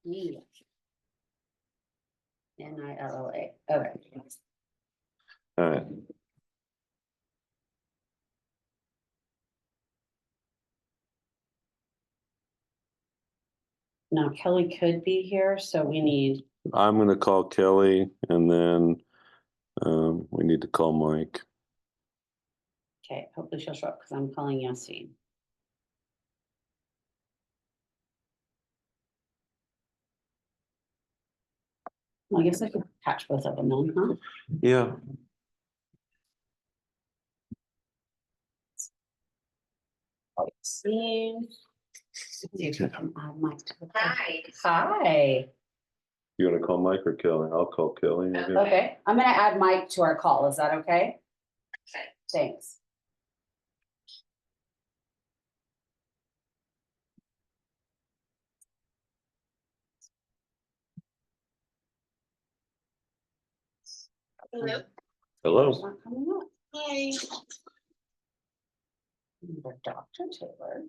Yeah. Nilla. Okay. All right. Now Kelly could be here, so we need, I'm gonna call Kelly and then we need to call Mike. okay, hopefully she'll show up because I'm calling Yassine. Well, I guess I could catch both of them then, huh? Yeah. Yassine. See if I can add Mike to the- Hi. Hi. You wanna call Mike or Kelly? I'll call Kelly. I guess. Okay, I'm gonna add Mike to our call. Is that okay? Okay. Thanks. Hello. Hello. It's not coming up. Hi. Number Dr. Taylor.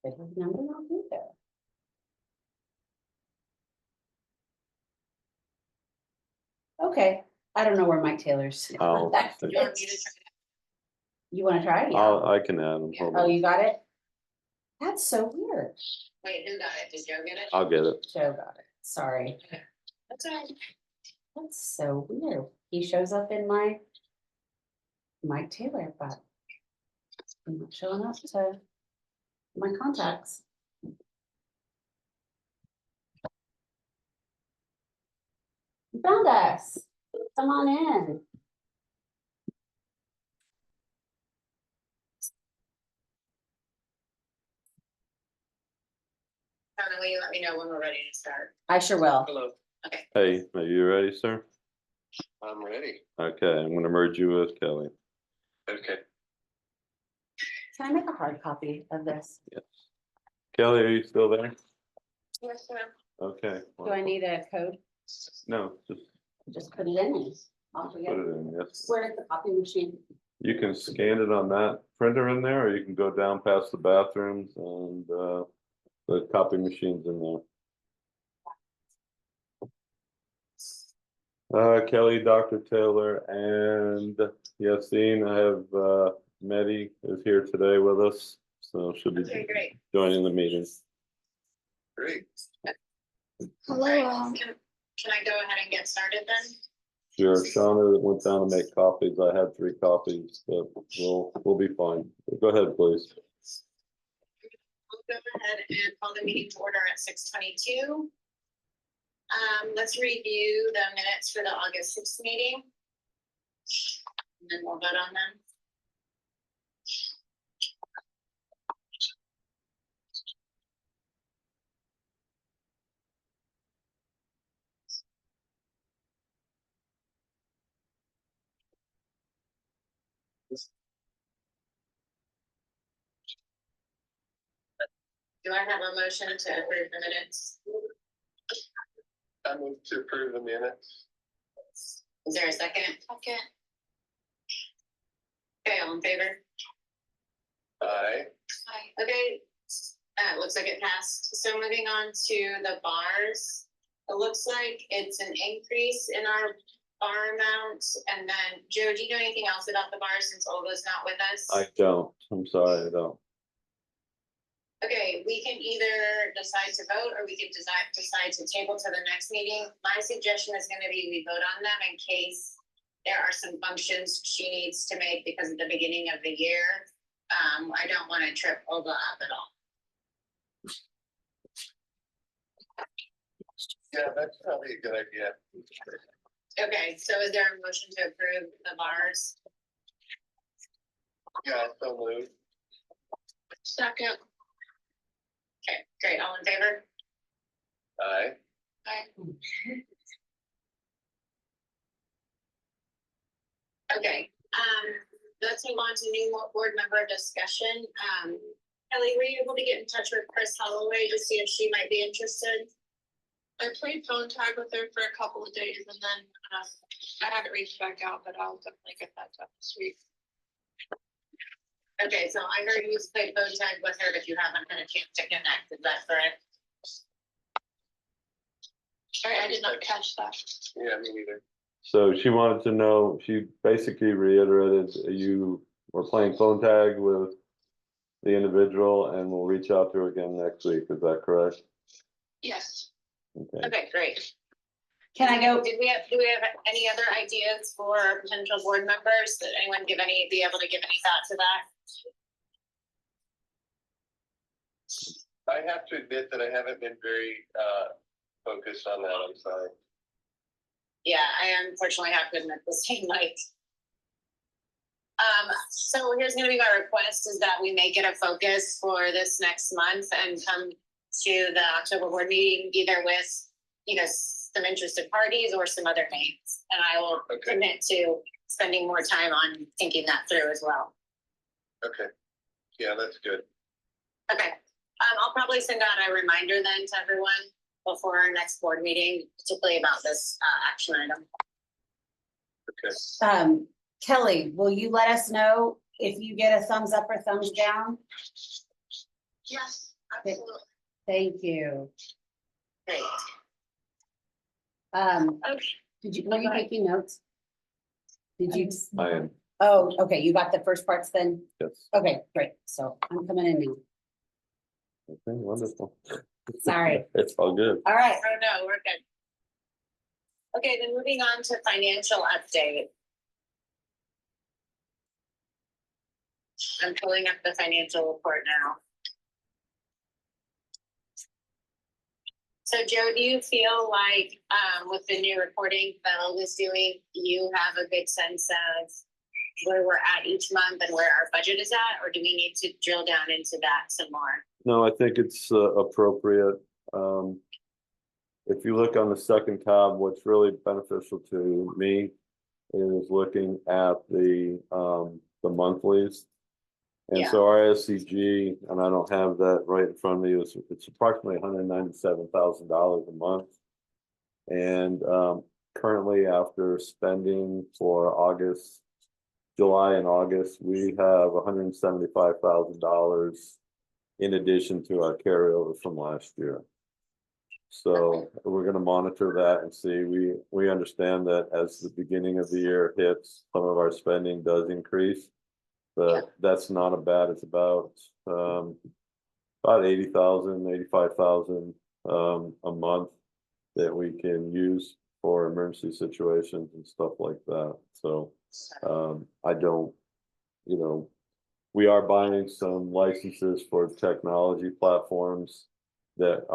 His number not be there. Okay, I don't know where Mike Taylor's. I'll That's take You want it. me to try it? You wanna try? Yeah. I can add him. Hold Oh, on. you got it? That's so weird. Wait, who got it? Did Joe get it? I'll get it. Joe got it. Sorry. That's all right. That's so weird. He shows up in my Mike Taylor, but I'm not showing up to my contacts. You found us. Come on in. Donna, will you let me know when we're ready to start? I sure will. Hello, Okay. Hey, are you ready, sir? I'm ready. Okay, I'm gonna merge you with Kelly. Okay. Can I make a hard copy of this? Yes. Kelly, are you still there? Yes, ma'am. Okay. Do I need a code? No, just Just put it in. I'll put forget. it in, yes. Where's the copy machine? You can scan it on that printer in there, or you can go down past the bathrooms and the copy machine's in there. Kelly, Dr. Taylor, and Yassine, I have Medi is here today with us, so she'll Okay, be great. joining the meeting. Great. Hello. Can I go ahead and get started then? Sure, Shauna went down to make copies. I had 3 copies, but we'll be fine. Go ahead, please. We'll go ahead and call the meeting to order at 6:22. Let's review the minutes for the August 6th meeting. And then we'll vote on them. Do I have a motion to approve the minutes? I move to approve the minutes. Is there a second? Second. Okay, all in favor? Aye. Aye. Okay, looks like it passed. So moving on to the bars. It looks like it's an increase in our bar amount. And then, Joe, do you know anything else about the bars since Olga's not with us? I don't, I'm sorry, I don't. Okay, we can either decide to vote or we can decide to table to the next meeting. My suggestion is gonna be we vote on them in case there are some functions she needs to make because at the beginning of the year. I don't wanna trip Olga up at all. Yeah, that's probably a good idea. Okay, so is there a motion to approve the bars? Yeah, so moved. Second. Okay, great, all in favor? Aye. Okay, let's move on to new board member discussion. Kelly, were you able to get in touch with Chris Holloway to see if she might be interested? I played phone tag with her for a couple of days and then I haven't reached back out, but I'll definitely get that done this week. Okay, so I heard you played phone tag with her, but you haven't had a chance to connect, is that correct? not catch that. Yeah, me neither. So she wanted to know, she basically reiterated, you were playing phone tag with the individual and we'll reach out to her again next week. Is that correct? Yes. Okay. Okay, great. Can I go? Do we have any other ideas for potential board members? Did anyone be able to give any thought to that? I have to admit that I haven't been very, focused on that, I'm sorry. Yeah, I unfortunately have to admit the same night. So here's gonna be my request is that we make it a focus for this next month and come to the October board meeting, either with, some interested parties or some other names. And I will Okay. commit to spending more time on thinking that through as well. Okay, yeah, that's good. Okay, I'll probably send out a reminder then to everyone before our next board meeting, particularly about this, action item. Okay, Kelly, will you let us know if you get a thumbs up or thumbs down? Yes, absolutely. Thank you. Great. Okay. Were you Go ahead. taking notes? Did you? I am, Oh, okay, you got the first parts then? yes. Okay, great. So I'm coming in now. Okay, wonderful. Sorry. It's all good. All right. Oh, no, we're good. Okay, then moving on to financial update. I'm pulling up the financial report now. So Joe, do you feel like, with the new reporting that Olga's doing, you have a good sense of where we're at each month and where our budget is at, or do we need to drill down into that some more? No, I think it's appropriate. If you look on the second tab, what's really beneficial to me is looking at the monthlies. And Yeah. so our SCG, and I don't have that right in front of me, it's approximately $197,000 a month. And currently, after spending for August, July and August, we have $175,000 in addition to our carryover from last year. So we're gonna monitor that and see, we understand that as the beginning of the year hits, some of our spending does increase. But that's not a bad, it's about 80,000, 85,000 a month that we can use for emergency situations and stuff like that. So I don't, we are buying some licenses for technology platforms that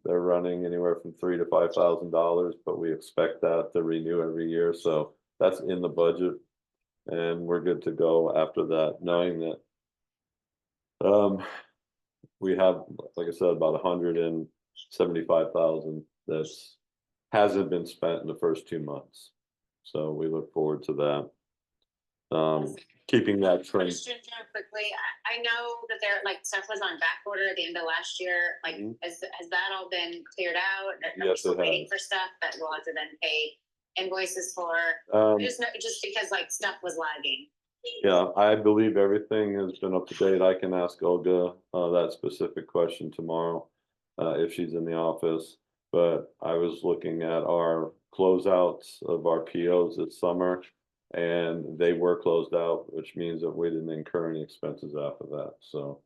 they're running anywhere from $3,000 to $5,000, but we expect that to renew every year. So that's in the budget. And we're good to go after that, knowing that we have, like I said, about 175,000 that's hasn't been spent in the first 2 months. So we look forward to that. Keeping that trend. Question, Joe, quickly, I know that there, stuff was on back order at the end of last year, has that all been cleared out? Are we Yes, still it waiting has. for stuff that we'll have to then pay invoices for? Just because stuff was lagging. Yeah, I believe everything has been up to date. I can ask Olga that specific question tomorrow if she's in the office. But I was looking at our closeouts of our POs this summer, and they were closed out, which means that we didn't incur any expenses after that. So,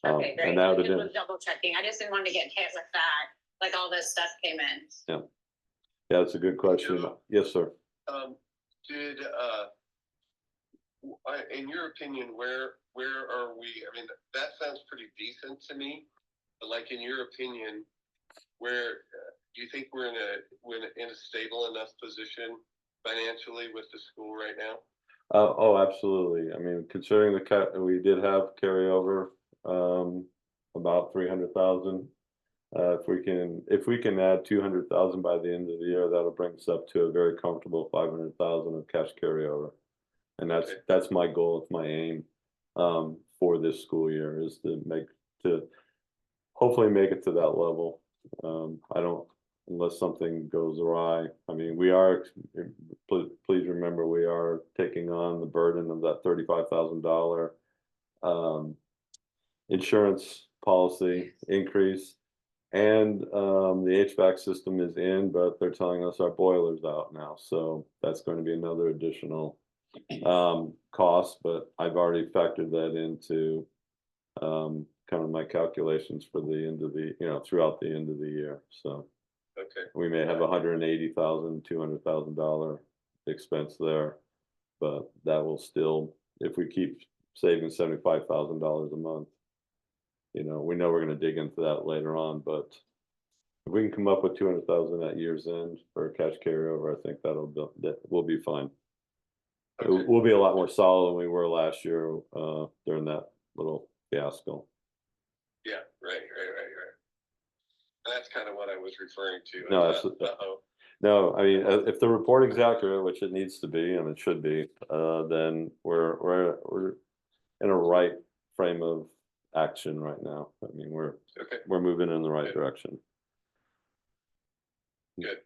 Okay, great. and that I would just have was been, double checking. I just didn't want to get hit with that, all this stuff came in. yeah, that's a good question. Yes, sir. Did, in your opinion, where are we? I mean, that sounds pretty decent to me. But in your opinion, where do you think we're in a stable enough position financially with the school right now? Oh, absolutely. I mean, considering we did have carryover, about 300,000. If we can add 200,000 by the end of the year, that'll bring us up to a very comfortable 500,000 of cash carryover. And that's my goal, it's my aim, for this school year, is to hopefully make it to that level. Unless something goes awry. I mean, please remember, we are taking on the burden of that $35,000 insurance policy increase. And the HVAC system is in, but they're telling us our boiler's out now, so that's going to be another additional cost, but I've already factored that into kind of my calculations for the end of the, throughout the end of the year, so. Okay, We may have $180,000, $200,000 expense there, but that will still, if we keep saving $75,000 a month. We know we're gonna dig into that later on, but if we can come up with 200,000 at year's end for a cash carryover, I think that will be fine. okay, We'll be a lot more solid than we were last year, during that little fiasco. yeah, right. That's kind of what I was referring to. No, I that's- thought, uh-oh. No, I mean, if the reporting's accurate, which it needs to be, and it should be, then we're in a right frame of action right now. I mean, we're Okay, moving in the right Good. direction. good.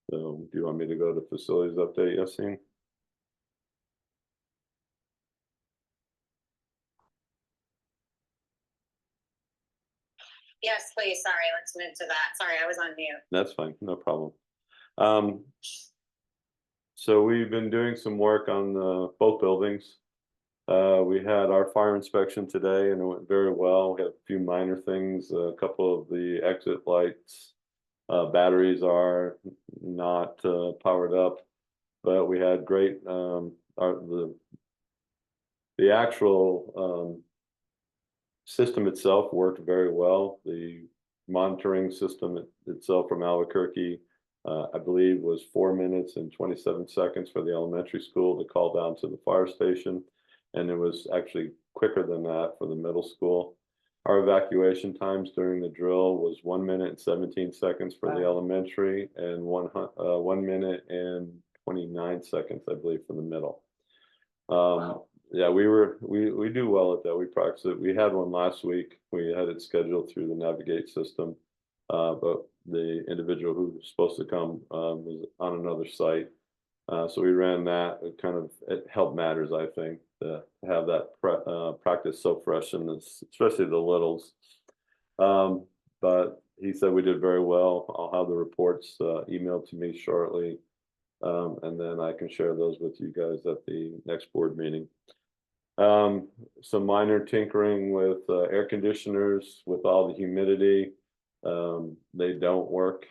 So, do you want me to go to facilities update, Yassine? Yes, please, sorry, let's move to that. Sorry, I was on mute. That's fine, no problem. So we've been doing some work on both buildings. We had our fire inspection today and it went very well. We had a few minor things, a couple of the exit lights, batteries are not powered up, but we had great, the actual system itself worked very well. The monitoring system itself from Albuquerque, I believe, was 4 minutes and 27 seconds for the elementary school to call down to the fire station. And it was actually quicker than that for the middle school. Our evacuation times during the drill was 1 minute and 17 seconds for the Wow. elementary and 1 minute and 29 seconds, I believe, for the middle. Wow. Yeah, we do well at that. We practice it. We had one last week. We had it scheduled through the Navigate system. But the individual who was supposed to come was on another site. So we ran that. It helped matters, I think, to have that practice so fresh, and especially the littles. But he said we did very well. I'll have the reports emailed to me shortly. And then I can share those with you guys at the next board meeting. Some minor tinkering with air conditioners with all the humidity. They don't work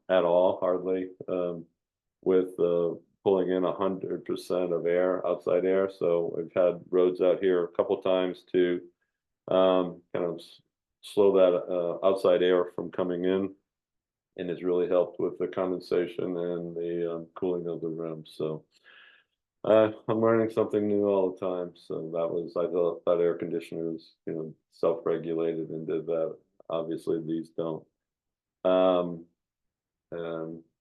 at all, hardly, with pulling in 100% of air, outside air. So we've had roads out here a couple times to kind of slow that outside air from coming in. And it's really helped with the condensation and the cooling of the room. So I'm learning something new all the time. So I thought that air conditioner is, self-regulated and did that. Obviously, these don't.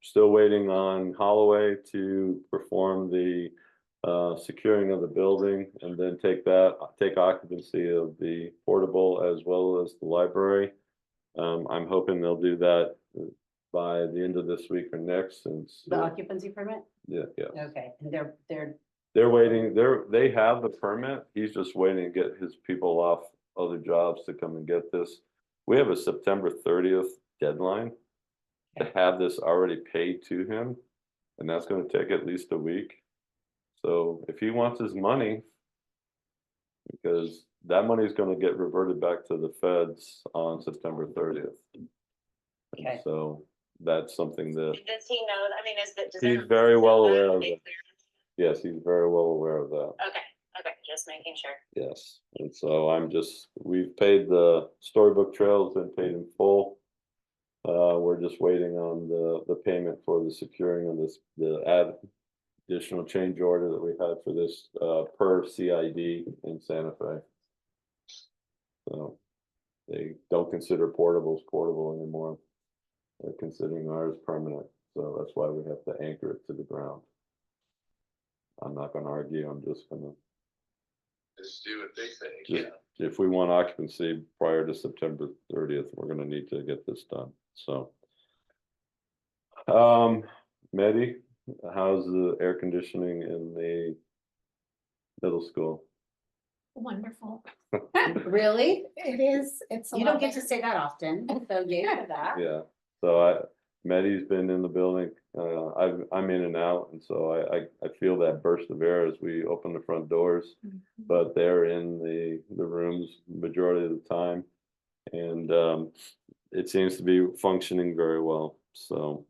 Still waiting on Holloway to perform the securing of the building and then take occupancy of the portable as well as the library. I'm hoping they'll do that by the end of this week or next, since The occupancy permit? yeah, Okay, and they're, they're waiting. They have the permit. He's just waiting to get his people off other jobs to come and get this. We have a September 30th deadline to have this already paid to him, and that's going to take at least a week. So if he wants his money, because that money is going to get reverted back to the feds on September 30th. Okay. So that's something that, Does he know, I mean, he's very well aware of it. Yes, he's very well aware of that. Okay, just making sure. Yes, and so we've paid the Storybook Trails and paid in full. We're just waiting on the payment for the securing of the additional change order that we had for this per CID in Santa Fe. So they don't consider portables portable anymore. They're considering ours permanent, so that's why we have to anchor it to the ground. I'm not going to argue. I'm just going to Just do what they say, just, yeah. if we want occupancy prior to September 30th, we're going to need to get this done. So, Medi, how's the air conditioning in the middle school? Wonderful. Really? It is, it's a You lot don't get to better. say that often, so yay for that. Yeah, so Maddie's been in the building, I'm in and out, and so I feel that burst of air as we open the front doors. But they're in the rooms majority of the time, and it seems to be functioning very well, so.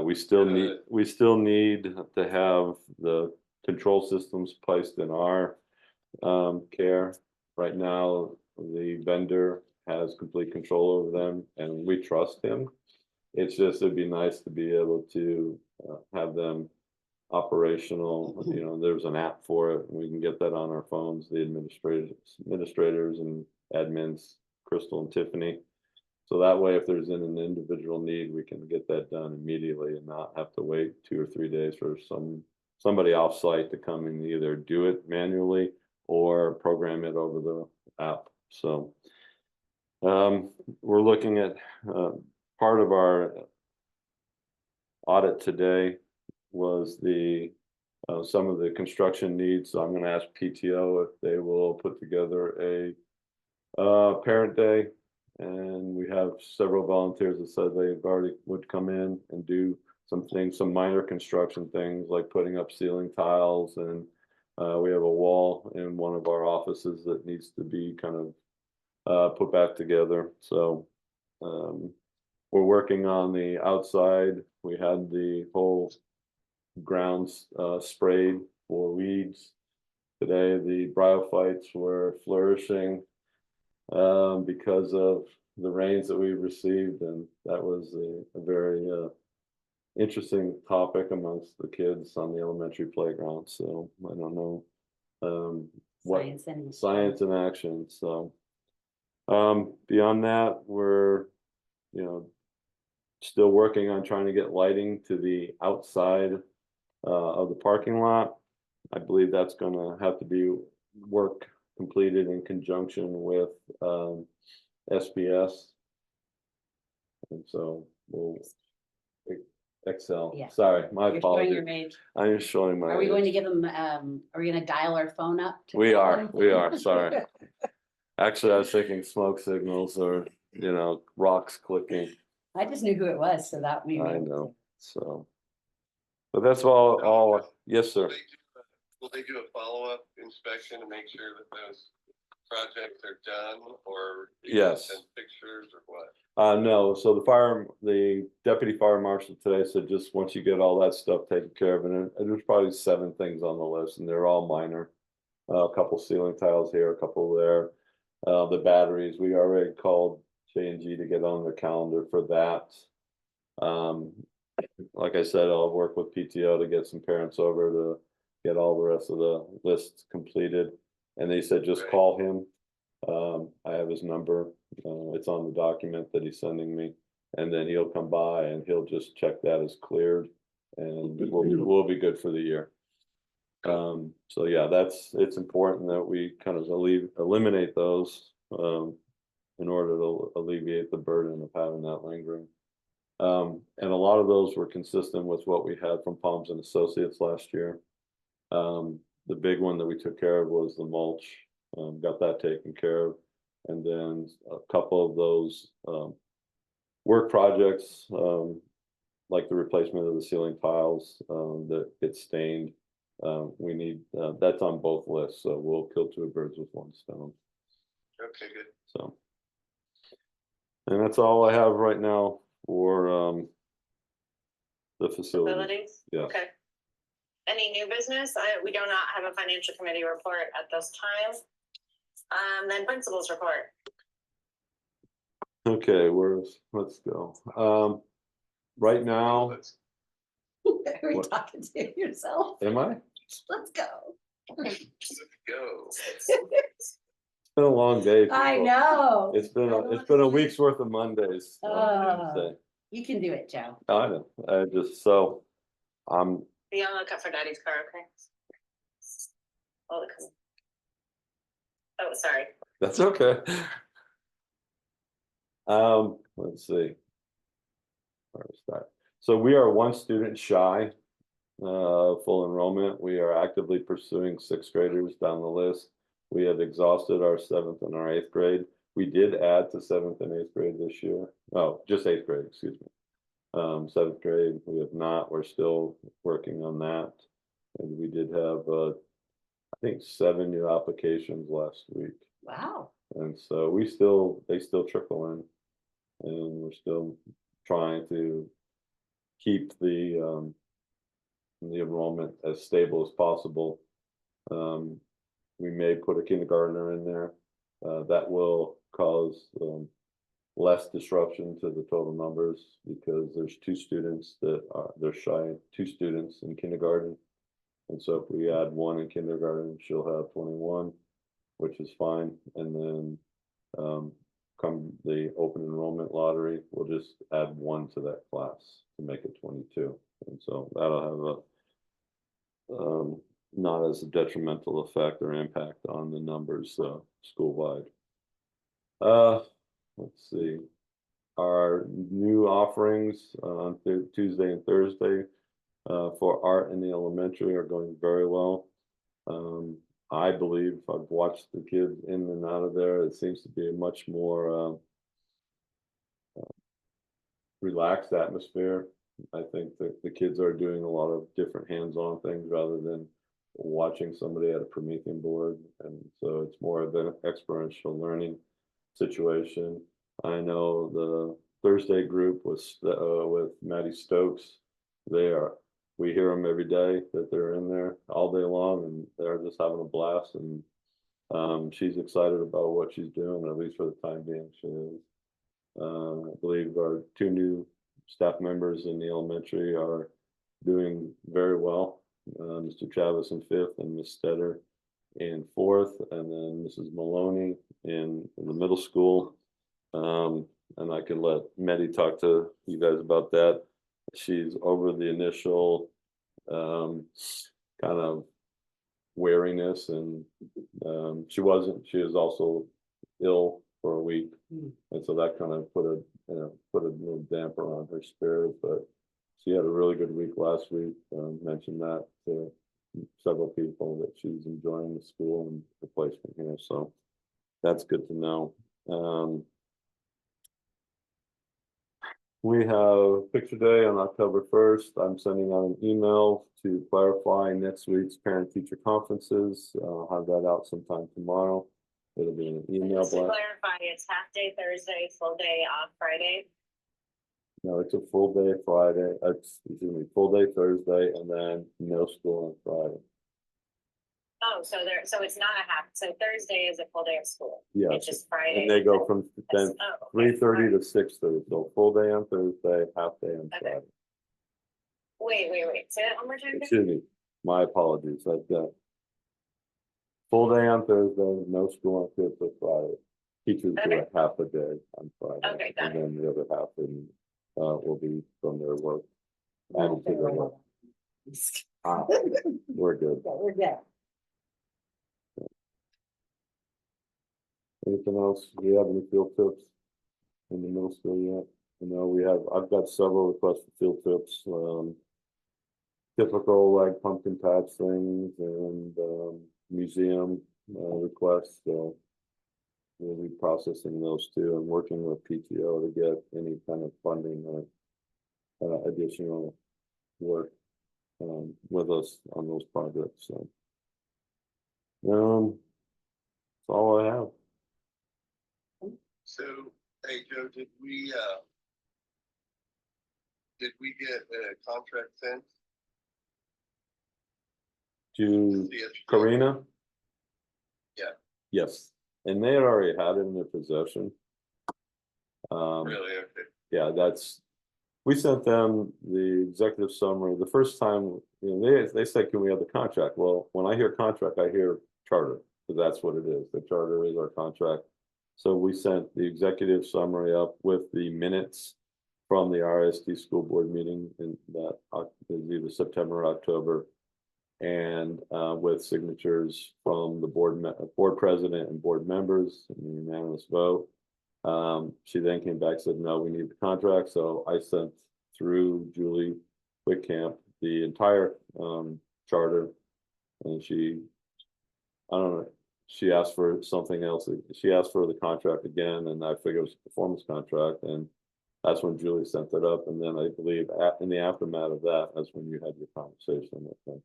We still need to have the control systems placed in our care. Right now, the vendor has complete control over them, and we trust him. It's just, it'd be nice to be able to have them operational. You know, there's an app for it, and we can get that on our phones, the administrators and admins, Crystal and Tiffany. So that way, if there's an individual need, we can get that done immediately and not have to wait 2 or 3 days for somebody off-site to come and either do it manually or program it over the app. So we're looking at part of our audit today was some of the construction needs. So I'm going to ask PTO if they will put together a parent day. And we have several volunteers that said they already would come in and do some things, some minor construction things like putting up ceiling tiles. And we have a wall in one of our offices that needs to be kind of put back together. So we're working on the outside. We had the whole grounds sprayed for weeds. Today, the bryophytes were flourishing because of the rains that we received, and that was a very interesting topic amongst the kids on the elementary playground. So I don't know what science in action. So beyond that, we're still working on trying to get lighting to the outside of the parking lot. I believe that's going to have to be work completed in conjunction with SBS, and so we'll Excel. Yeah. Sorry, my You're showing your apologies. age. I'm just showing my. Are we going to age. give them, are we gonna dial our phone up? We are, sorry. Actually, I was thinking smoke signals or, rocks clicking. I just knew who it was, so that made me. I know, so. But that's all, yes, sir. Will they do a follow-up inspection to make sure that those projects are done, or? Yes. Send pictures or what? No, so the deputy fire marshal today said just once you get all that stuff taken care of, and there's probably 7 things on the list, and they're all minor. A couple ceiling tiles here, a couple there. The batteries, we already called J&G to get on their calendar for that. Like I said, I'll work with PTO to get some parents over to get all the rest of the lists completed. And they said, just call him. I have his number. It's on the document that he's sending me, and then he'll come by and he'll just check that as cleared, and we'll be good for the year. So yeah, it's important that we kind of eliminate those in order to alleviate the burden of having that lingering. And a lot of those were consistent with what we had from Palms and Associates last year. The big one that we took care of was the mulch, got that taken care of. And then a couple of those work projects, like the replacement of the ceiling tiles that get stained. We need, that's on both lists, so we'll kill 2 birds with 1 stone. Okay, good. So, and that's all I have right now for the facility. Yeah. Okay. Any new business? We do not have a financial committee report at this time. Then principals report. Okay, let's go. Right now, Are you What? talking to yourself? am I? Let's go. Let's go. It's been a long day. I people. know. It's been I don't a wanna- week's worth of Mondays. on Wednesday. You can do it, Joe. I know. I'm Be on the lookout for Daddy's car, okay? Oh, sorry. That's okay. Let's see. Where to start? So we are 1 student shy, full enrollment. We are actively pursuing 6th graders down the list. We had exhausted our 7th and our 8th grade. We did add to 7th and 8th grade this year. Oh, just 8th grade, excuse me. 7th grade, we have not. We're still working on that. And we did have, I think 7 new applications last week. Wow. And so they still trickle in. And we're still trying to keep the enrollment as stable as possible. We may put a kindergartner in there. That will cause less disruption to the total numbers because there's 2 students that are, they're shy, 2 students in kindergarten. And so if we add 1 in kindergarten, she'll have 21, which is fine. And then come the open enrollment lottery, we'll just add 1 to that class to make it 22. And so that'll have a not as a detrimental effect or impact on the numbers school-wide. Let's see. Our new offerings on Tuesday and Thursday for art in the elementary are going very well. I believe I've watched the kids in and out of there. It seems to be a much more relaxed atmosphere. I think that the kids are doing a lot of different hands-on things rather than watching somebody at a Promethean board. And so it's more of an experiential learning situation. I know the Thursday group was with Maddie Stokes. We hear them every day that they're in there all day long and they're just having a blast. And she's excited about what she's doing, at least for the time being she is. I believe our 2 new staff members in the elementary are doing very well. Mr. Travis in 5th and Miss Stetter in 4th, and then Mrs. Maloney in the middle school. And I can let Meddy talk to you guys about that. She's over the initial kind of wariness, and she was also ill for a week, and so that kind of put a little damper on her spirit. But she had a really good week last week. Mentioned that to several people that she's enjoying the school and the placement here, so that's good to know. We have picture day on October 1st. I'm sending out an email to clarify next week's parent teacher conferences. I'll have that out sometime tomorrow. It'll be an email Just to blast. clarify, it's half day Thursday, full day off Friday. No, it's a full day Friday, excuse me, full day Thursday, and then no school on Friday. Oh, so it's not a half, so Thursday is a full day of school. Yeah, It's just Friday. and they go from then Oh, okay. 3:30 to 6:30, so full day on Thursday, half day on Okay. Friday. Wait, say that one more time. Excuse me, my apologies, I've got full day on Thursday, no school on Thursday, Friday. Teachers do Okay. a half a day on Friday. Okay, got And then the other half will be from their work. Added to their work. We're good. We're good. Anything else? Do you have any field trips in the middle school yet? I've got several requests for field trips. Typical like pumpkin patch things and museum requests. So we'll be processing those too and working with PTO to get any kind of funding or additional work with us on those projects. So that's all I have. So, hey, Joe, did we get a contract sent? To Karina? Yeah. Yes, and they had already had it in their possession. Really? Okay. Yeah, we sent them the executive summary the first time, they said, can we have the contract? Well, when I hear contract, I hear charter, because that's what it is. The charter is our contract. So we sent the executive summary up with the minutes from the RSD school board meeting in that is either September or October, and with signatures from the board president and board members in a unanimous vote. She then came back and said, no, we need the contract. So I sent through Julie Whitcamp the entire charter, and I don't know, she asked for something else. She asked for the contract again, and I figured it was a performance contract, and that's when Julie sent it up, and then I believe in the aftermath of that, that's when you had your conversation with them.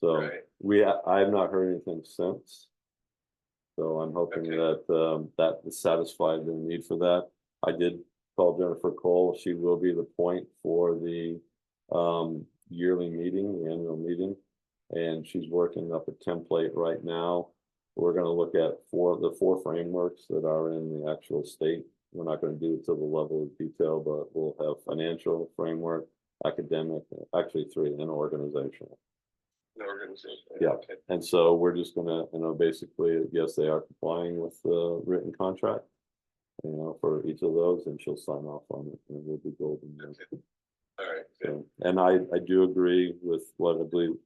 So Right. I have not heard anything since. So I'm hoping Okay. that that satisfied their need for that. I did call Jennifer Cole. She will be the point for the yearly meeting, the annual meeting. And she's working up a template right now. We're gonna look at the four frameworks that are in the actual state. We're not gonna do it to the level of detail, but we'll have financial framework, academic, actually three, and organizational. An organization. Yeah. Okay. And so we're just gonna, basically, yes, they are complying with the written contract. For each of those, and she'll sign off on it, and we'll be golden. there. Okay. All right. Good. So, and I do agree with what I believe.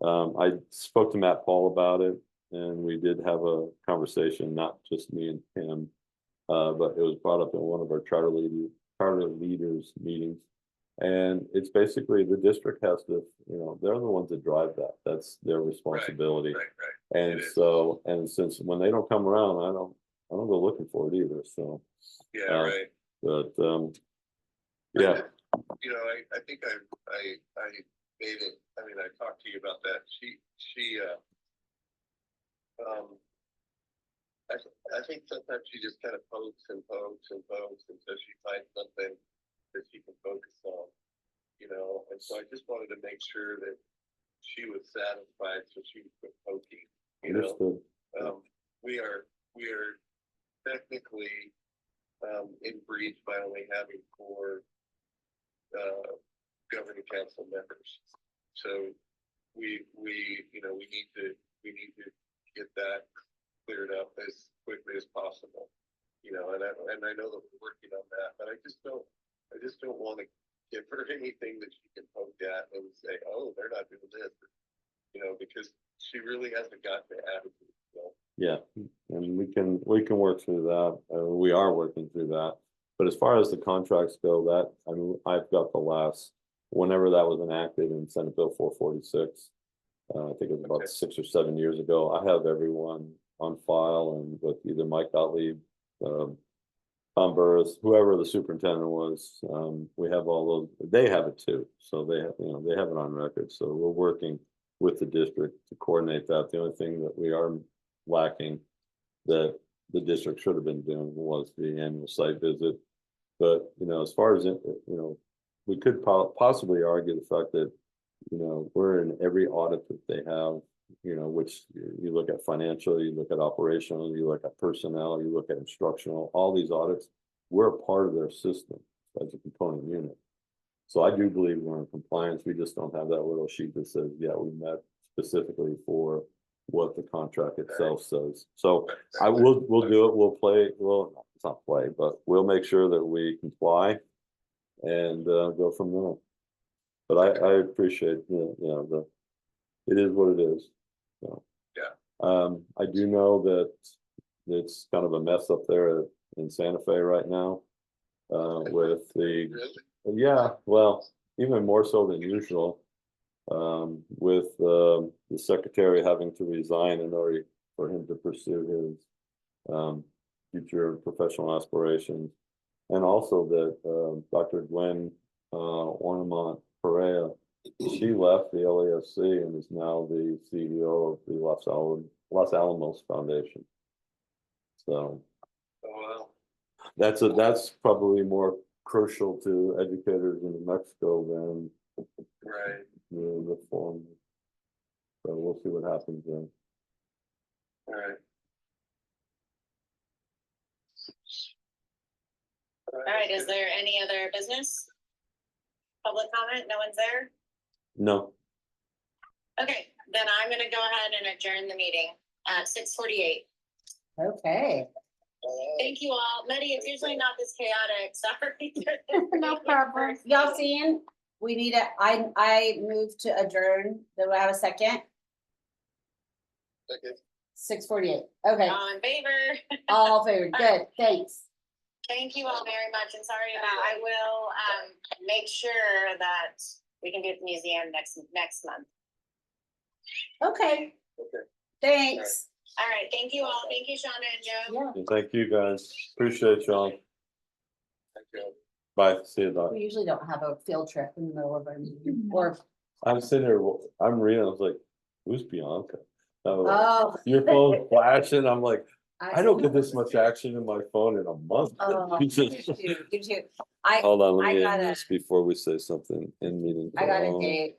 I spoke to Matt Paul about it, and we did have a conversation, not just me and him. But it was brought up in one of our charter leaders meetings. And it's basically the district has to, they're the ones that drive that. That's their responsibility. Right. And It is. so, and since when they don't come around, I don't go looking for it either, so. Yeah. Right. But, yeah, I think I made it, I mean, I talked to you about that. I think sometimes she just kind of pokes until she finds something that she can focus on, and so I just wanted to make sure that she was satisfied, so she would quit poking, understood. we are technically in breach by only having 4 governing council members. So we need to get that cleared up as quickly as possible. And I know that we're working on that, but I just don't want to give her anything that she can poke at and say, oh, they're not doing this, because she really hasn't got the attitude. Yeah, and we can work through that. We are working through that. But as far as the contracts go, I've got the last, whenever that was enacted in Senate Bill 446, I think it was about 6 or 7 years ago. I have everyone on file, and with either Mike Gottlieb, Tom Burris, whoever the superintendent was, we have all those. They have it too, so they have it on record. So we're working with the district to coordinate that. The only thing that we are lacking that the district should have been doing was the annual site visit. But as far as we could possibly argue the fact that we're in every audit that they have, which you look at financial, you look at operational, you look at personnel, you look at instructional, all these audits, we're a part of their system as a component unit. So I do believe we're in compliance. We just don't have that little sheet that says, yeah, we met specifically for what the contract itself says. So we'll do it. It's not play, but we'll make sure that we comply and go from there. But I appreciate, it is what it is. So, yeah. I do know that it's kind of a mess up there in Santa Fe right now. With the, Really? well, even more so than usual. With the secretary having to resign in order for him to pursue his future professional aspirations. And also that Dr. Gwen Ornament Perea, she left the LAFC and is now the CEO of the Los Alamos Foundation. So Oh, wow. that's probably more crucial to educators in New Mexico than Right. the reform. So we'll see what happens there. All right. All right, is there any other business? Public comment? No one's there? No, Okay, then I'm gonna go ahead and adjourn the meeting at 6:48. Okay, Thank you all. Meddy, it's usually not this chaotic, sorry. no problem. Y'all seeing? We need I moved to adjourn. Do I have a second? Okay. 6:48. Okay, All in favor? all favored. Good, thanks. Thank you all very much, and sorry about, I will, make sure that we can do the museum next month. Okay, Okay. thanks. All right, thank you all. Thank you, Shauna and Joe. Yeah, And thank you guys, appreciate y'all, Thank you. bye, see you, Doc. we usually don't have a field trip in the middle of our meeting, or, I'm sitting here, I'm reading, I was like, who's Bianca? oh. Your phone's flashing, I'm like, I don't get this know. much action in my phone in a month. Oh, you too. Hold on, let I me got end a- this before we say something in meeting. I got a Oh. date